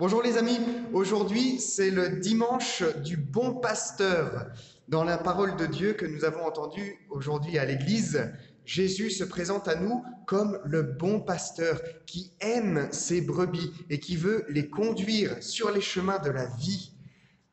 Bonjour les amis, aujourd'hui c'est le dimanche du bon pasteur. Dans la parole de Dieu que nous avons entendue aujourd'hui à l'église, Jésus se présente à nous comme le bon pasteur qui aime ses brebis et qui veut les conduire sur les chemins de la vie.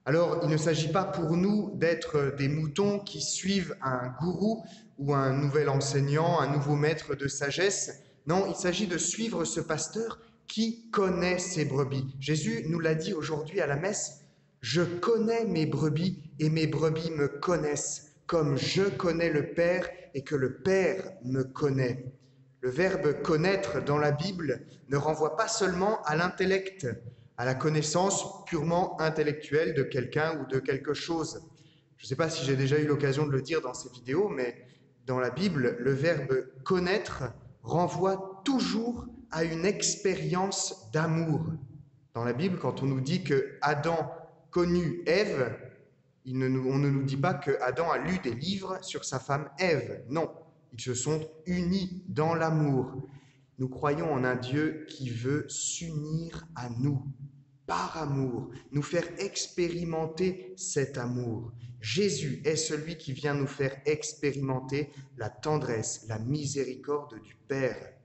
Alors, il ne s'agit pas pour nous d'être des moutons qui suivent un gourou ou un nouvel enseignant, un nouveau maître de sagesse. Non, il s'agit de suivre ce pasteur qui connaît ses brebis. Jésus nous l'a dit aujourd'hui à la messe, je connais mes brebis et mes brebis me connaissent, comme je connais le Père et que le Père me connaît. Le verbe connaître dans la Bible ne renvoie pas seulement à l'intellect, à la connaissance purement intellectuelle de quelqu'un ou de quelque chose. Je ne sais pas si j'ai déjà eu l'occasion de le dire dans ces vidéos, mais dans la Bible, le verbe connaître renvoie toujours à une expérience d'amour. Dans la Bible, quand on nous dit que Adam connut Ève, on ne nous dit pas que Adam a lu des livres sur sa femme Ève. Non, ils se sont unis dans l'amour. Nous croyons en un Dieu qui veut s'unir à nous par amour, nous faire expérimenter cet amour. Jésus est celui qui vient nous faire expérimenter la tendresse, la miséricorde du Père.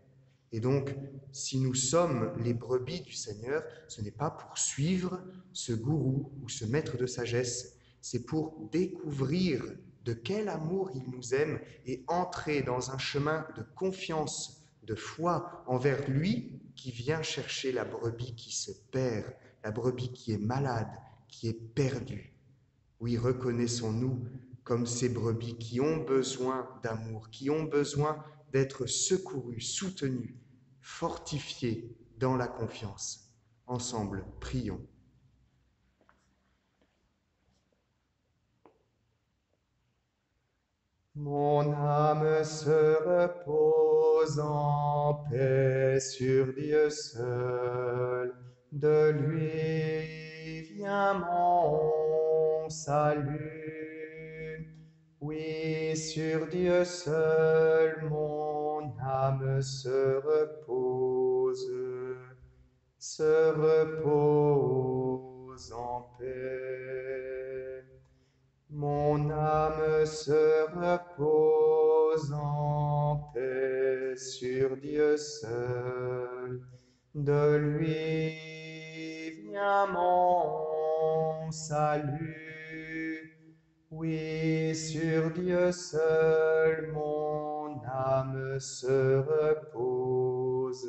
Et donc, si nous sommes les brebis du Seigneur, ce n'est pas pour suivre ce gourou ou ce maître de sagesse, c'est pour découvrir de quel amour il nous aime et entrer dans un chemin de confiance, de foi envers lui qui vient chercher la brebis qui se perd, la brebis qui est malade, qui est perdue. Oui, reconnaissons-nous comme ces brebis qui ont besoin d'amour, qui ont besoin d'être secourus, soutenus, fortifiés dans la confiance. Ensemble, prions. Mon âme se repose en paix sur Dieu seul. De lui vient mon salut. Oui, sur Dieu seul mon âme se repose en paix. Mon âme se repose en paix sur Dieu seul. De lui vient mon salut. Oui, sur Dieu seul mon âme se repose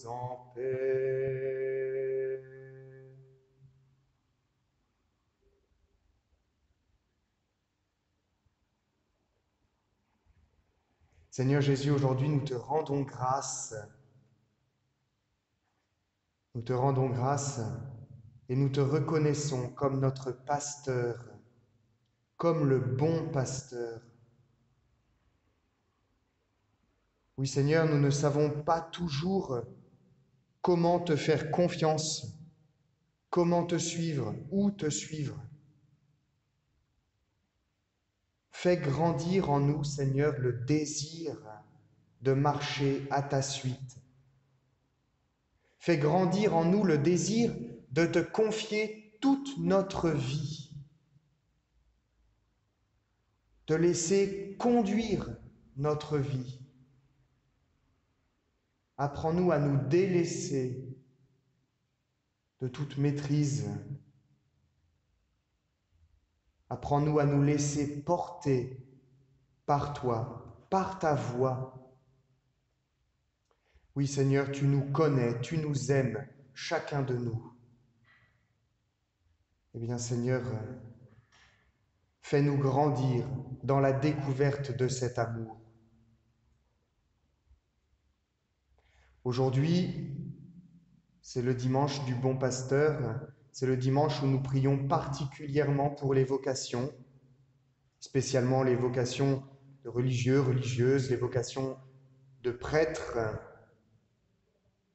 en paix. Seigneur Jésus, aujourd'hui nous te rendons grâce. Nous te rendons grâce et nous te reconnaissons comme notre pasteur, comme le bon pasteur. Oui Seigneur, nous ne savons pas toujours comment te faire confiance, comment te suivre, où te suivre. Fais grandir en nous, Seigneur, le désir de marcher à ta suite. Fais grandir en nous le désir de te confier toute notre vie, de laisser conduire notre vie. Apprends-nous à nous délaisser de toute maîtrise. Apprends-nous à nous laisser porter par toi, par ta voix. Oui Seigneur, tu nous connais, tu nous aimes, chacun de nous. Eh bien Seigneur, fais-nous grandir dans la découverte de cet amour. Aujourd'hui, c'est le dimanche du bon pasteur, c'est le dimanche où nous prions particulièrement pour les vocations, spécialement les vocations de religieux, religieuses, les vocations de prêtres.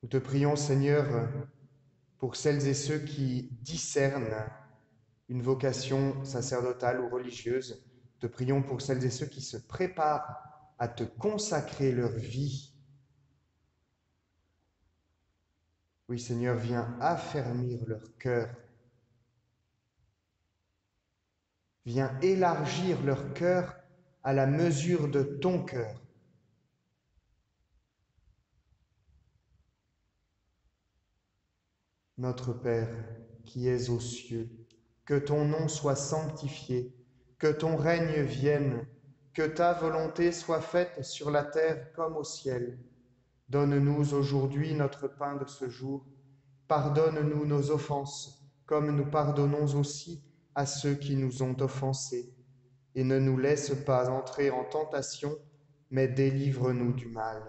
Nous te prions, Seigneur, pour celles et ceux qui discernent une vocation sacerdotale ou religieuse. Nous te prions pour celles et ceux qui se préparent à te consacrer leur vie. Oui, Seigneur, viens affermir leur cœur. Viens élargir leur cœur à la mesure de ton cœur. Notre Père, qui es aux cieux, que ton nom soit sanctifié, que ton règne vienne, que ta volonté soit faite sur la terre comme au ciel. Donne-nous aujourd'hui notre pain de ce jour. Pardonne-nous nos offenses, comme nous pardonnons aussi à ceux qui nous ont offensés. Et ne nous laisse pas entrer en tentation, mais délivre-nous du mal.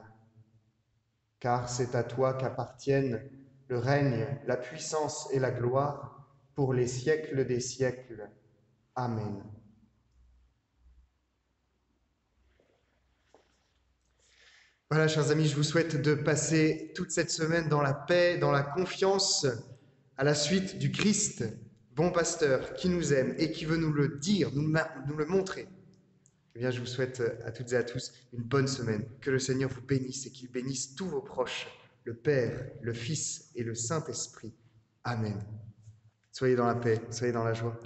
Car c'est à toi qu'appartiennent le règne, la puissance et la gloire pour les siècles des siècles. Amen. Voilà, chers amis, je vous souhaite de passer toute cette semaine dans la paix, dans la confiance, à la suite du Christ, bon pasteur, qui nous aime et qui veut nous le dire, nous le montrer. Eh bien, je vous souhaite à toutes et à tous une bonne semaine. Que le Seigneur vous bénisse et qu'il bénisse tous vos proches, le Père, le Fils et le Saint-Esprit. Amen. Soyez dans la paix, soyez dans la joie.